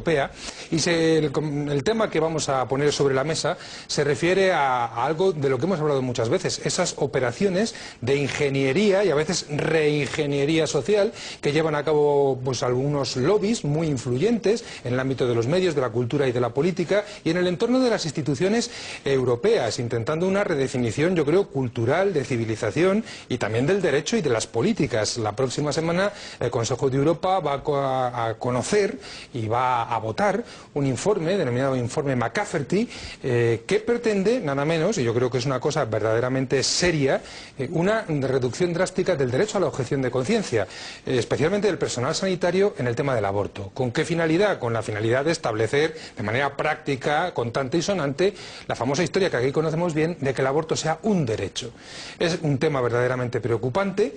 Europea, y el tema que vamos a poner sobre la mesa se refiere a algo de lo que hemos hablado muchas veces, esas operaciones de ingeniería y a veces reingeniería social que llevan a cabo pues algunos lobbies muy influyentes en el ámbito de los medios, de la cultura y de la política y en el entorno de las instituciones europeas, intentando una redefinición, yo creo, cultural, de civilización y también del derecho y de las políticas. La próxima semana el Consejo de Europa va a conocer y va a votar un informe, denominado informe McCafferty, que pretende, nada menos, y yo creo que es una cosa verdaderamente seria, una reducción drástica del derecho a la objeción de conciencia, especialmente del personal sanitario en el tema del aborto. ¿Con qué finalidad? Con la finalidad de establecer de manera práctica, contante y sonante, la famosa historia que aquí conocemos bien de que el aborto sea un derecho. Es un tema verdaderamente preocupante.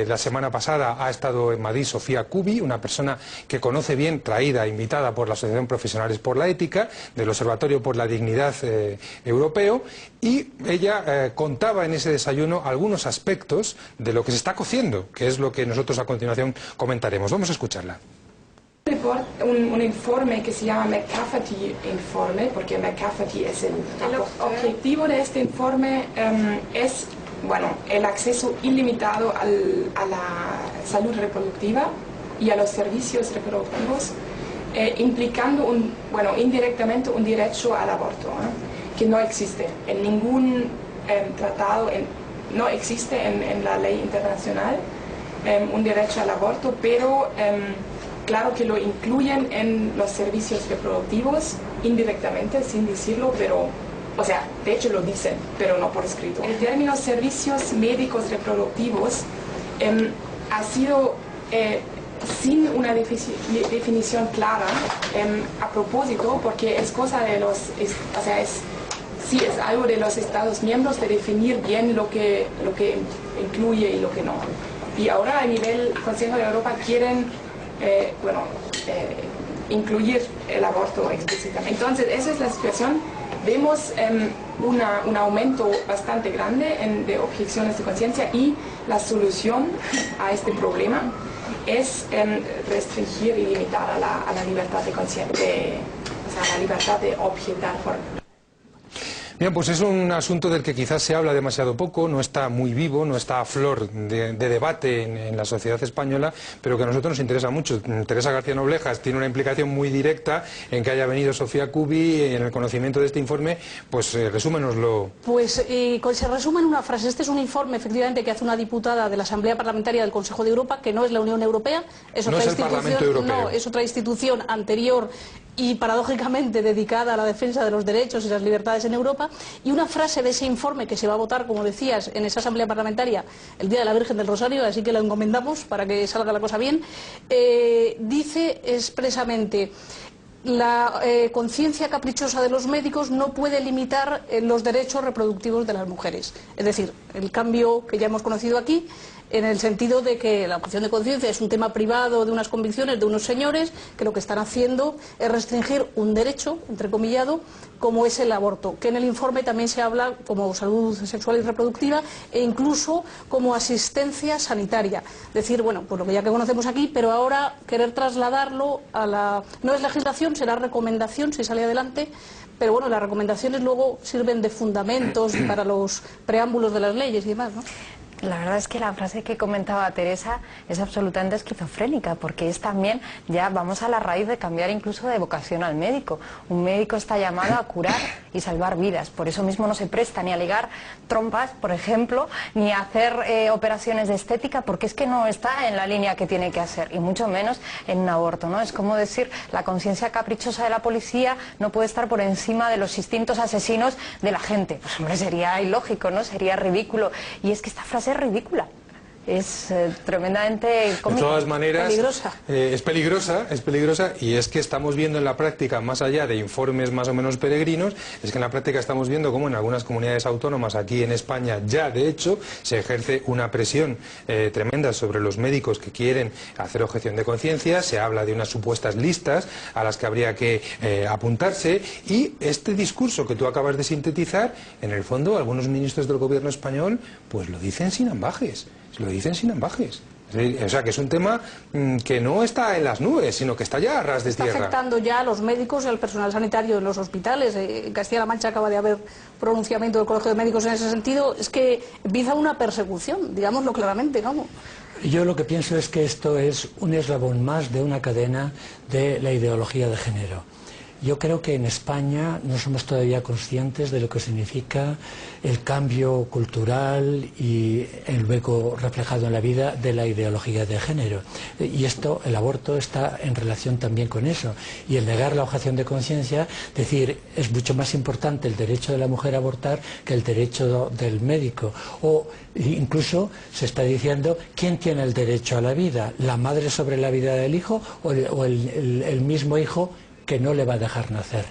La semana pasada ha estado en Madrid Sofía Cubi, una persona que conoce bien, traída, invitada por la Asociación Profesionales por la Ética, del Observatorio por la Dignidad Europeo, y ella contaba en ese desayuno algunos aspectos de lo que se está cociendo, que es lo que nosotros a continuación comentaremos. Vamos a escucharla. Un informe que se llama McCafferty informe, porque McCafferty es el objetivo de este informe es, bueno, el acceso ilimitado a la salud reproductiva y a los servicios reproductivos, implicando indirectamente un derecho al aborto, que no existe en ningún tratado, no existe en la ley internacional un derecho al aborto, pero claro que lo incluyen en los servicios reproductivos indirectamente, sin decirlo, pero, o sea, de hecho lo dicen, pero no por escrito. El término servicios médicos reproductivos ha sido sin una definición clara a propósito, porque es cosa de es algo de los Estados miembros de definir bien lo que incluye y lo que no. Y ahora a nivel Consejo de Europa quieren incluir el aborto explícitamente. Entonces, esa es la situación. Vemos un aumento bastante grande de objeciones de conciencia y la solución a este problema es restringir y limitar a la libertad de conciencia, la libertad de objetar. Bien, pues es un asunto del que quizás se habla demasiado poco, no está muy vivo, no está a flor de debate en la sociedad española, pero que a nosotros nos interesa mucho. Teresa García Noblejas tiene una implicación muy directa en que haya venido Sofía Cubi en el conocimiento de este informe, pues resúmenoslo. Pues se resume en una frase. Este es un informe, efectivamente, que hace una diputada de la Asamblea Parlamentaria del Consejo de Europa, que no es la Unión Europea, es otra institución, no, es otra institución anterior y paradójicamente dedicada a la defensa de los derechos y las libertades en Europa, y una frase de ese informe que se va a votar, como decías, en esa Asamblea Parlamentaria el Día de la Virgen del Rosario, así que lo encomendamos para que salga la cosa bien, dice expresamente: la conciencia caprichosa de los médicos no puede limitar los derechos reproductivos de las mujeres. Es decir, el cambio que ya hemos conocido aquí, en el sentido de que la objeción de conciencia es un tema privado de unas convicciones de unos señores que lo que están haciendo es restringir un derecho, entrecomillado, como es el aborto, que en el informe también se habla como salud sexual y reproductiva e incluso como asistencia sanitaria. Decir, bueno, pues lo que ya que conocemos aquí, pero ahora querer trasladarlo a la... no es legislación, será recomendación si sale adelante, pero bueno, las recomendaciones luego sirven de fundamentos para los preámbulos de las leyes y demás, ¿no? La verdad es que la frase que comentaba Teresa es absolutamente esquizofrénica, porque es también, ya vamos a la raíz de cambiar incluso de vocación al médico. Un médico está llamado a curar y salvar vidas, por eso mismo no se presta ni a ligar trompas, por ejemplo, ni a hacer operaciones de estética, porque es que no está en la línea que tiene que hacer, y mucho menos en un aborto, ¿no? Es como decir, la conciencia caprichosa de la policía no puede estar por encima de los instintos asesinos de la gente. Pues hombre, sería ilógico, ¿no? Sería ridículo. Y es que esta frase es ridícula. Es tremendamente cómica. De todas maneras, peligrosa. Es peligrosa, y es que estamos viendo en la práctica, más allá de informes más o menos peregrinos, es que en la práctica estamos viendo cómo en algunas comunidades autónomas, aquí en España ya de hecho, se ejerce una presión tremenda sobre los médicos que quieren hacer objeción de conciencia, se habla de unas supuestas listas a las que habría que apuntarse, y este discurso que tú acabas de sintetizar, en el fondo algunos ministros del gobierno español pues lo dicen sin ambajes. Lo dicen sin ambajes. Sí, o sea, que es un tema que no está en las nubes, sino que está ya a ras de tierra. Está afectando ya a los médicos y al personal sanitario en los hospitales. En Castilla-La Mancha acaba de haber pronunciamiento del Colegio de Médicos en ese sentido. Es que empieza una persecución, digámoslo claramente, ¿no? Yo lo que pienso es que esto es un eslabón más de una cadena de la ideología de género. Yo creo que en España no somos todavía conscientes de lo que significa el cambio cultural y luego reflejado en la vida de la ideología de género. Y esto, el aborto, está en relación también con eso. Y el negar la objeción de conciencia, decir, es mucho más importante el derecho de la mujer a abortar que el derecho del médico. O incluso se está diciendo, ¿quién tiene el derecho a la vida? ¿La madre sobre la vida del hijo o el mismo hijo que no le va a dejar nacer?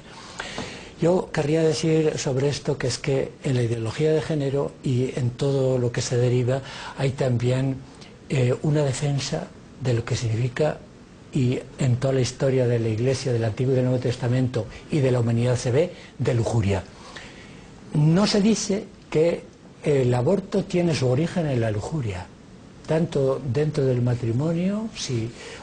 Yo querría decir sobre esto que es que en la ideología de género y en todo lo que se deriva hay también una defensa de lo que significa, y en toda la historia de la Iglesia, del Antiguo y del Nuevo Testamento y de la humanidad se ve, de lujuria. No se dice que el aborto tiene su origen en la lujuria, tanto dentro del matrimonio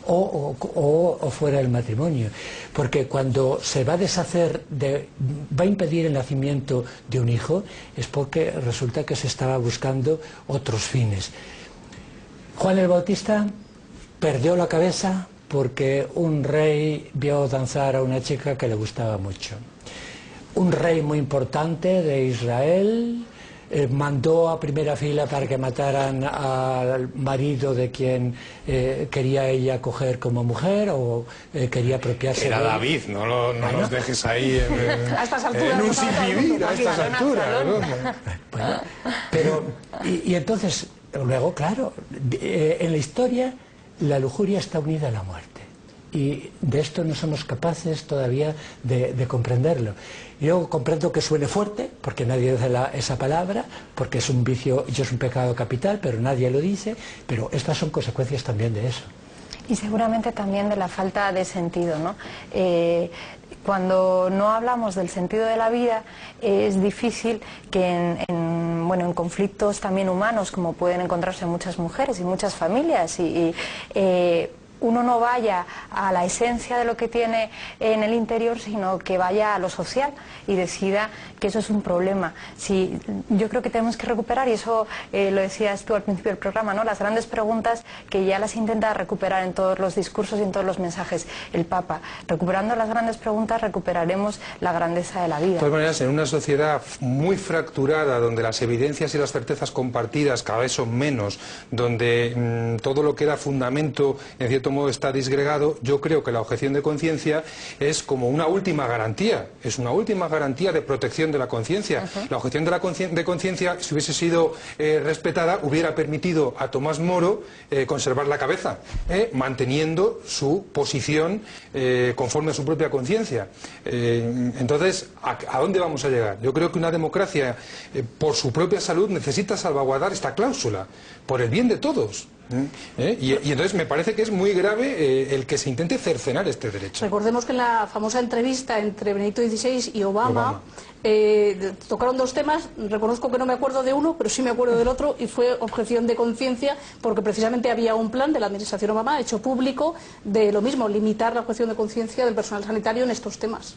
o fuera del matrimonio, porque cuando se va a deshacer, va a impedir el nacimiento de un hijo, es porque resulta que se estaba buscando otros fines. Juan el Bautista perdió la cabeza porque un rey vio danzar a una chica que le gustaba mucho. Un rey muy importante de Israel mandó a primera fila para que mataran al marido de quien quería ella coger como mujer o quería apropiarse Era de él. David, no nos dejes ahí A estas alturas, en un sin vivir, a estas alturas. Bueno, pero, y entonces, luego, claro, en la historia la lujuria está unida a la muerte. Y de esto no somos capaces todavía de comprenderlo. Yo comprendo que suene fuerte, porque nadie dice esa palabra, porque es un vicio y es un pecado capital, pero nadie lo dice, pero estas son consecuencias también de eso. Y seguramente también de la falta de sentido, ¿no? Cuando no hablamos del sentido de la vida, es difícil que en conflictos también humanos, como pueden encontrarse muchas mujeres y muchas familias, uno no vaya a la esencia de lo que tiene en el interior, sino que vaya a lo social y decida que eso es un problema. Yo creo que tenemos que recuperar, y eso lo decías tú al principio del programa, ¿no? Las grandes preguntas que ya las intenta recuperar en todos los discursos y en todos los mensajes el Papa. Recuperando las grandes preguntas recuperaremos la grandeza de la vida. De todas maneras, en una sociedad muy fracturada, donde las evidencias y las certezas compartidas cada vez son menos, donde todo lo que era fundamento, en cierto modo, está disgregado, yo creo que la objeción de conciencia es como una última garantía, es una última garantía de protección de la conciencia. La objeción de conciencia, si hubiese sido respetada, hubiera permitido a Tomás Moro conservar la cabeza, manteniendo su posición conforme a su propia conciencia. Entonces, ¿a dónde vamos a llegar? Yo creo que una democracia, por su propia salud, necesita salvaguardar esta cláusula, por el bien de todos. Y entonces me parece que es muy grave el que se intente cercenar este derecho. Recordemos que en la famosa entrevista entre Benedicto XVI y Obama tocaron dos temas. Reconozco que no me acuerdo de uno, pero sí me acuerdo del otro, y fue objeción de conciencia, porque precisamente había un plan de la administración Obama hecho público de lo mismo, limitar la objeción de conciencia del personal sanitario en estos temas.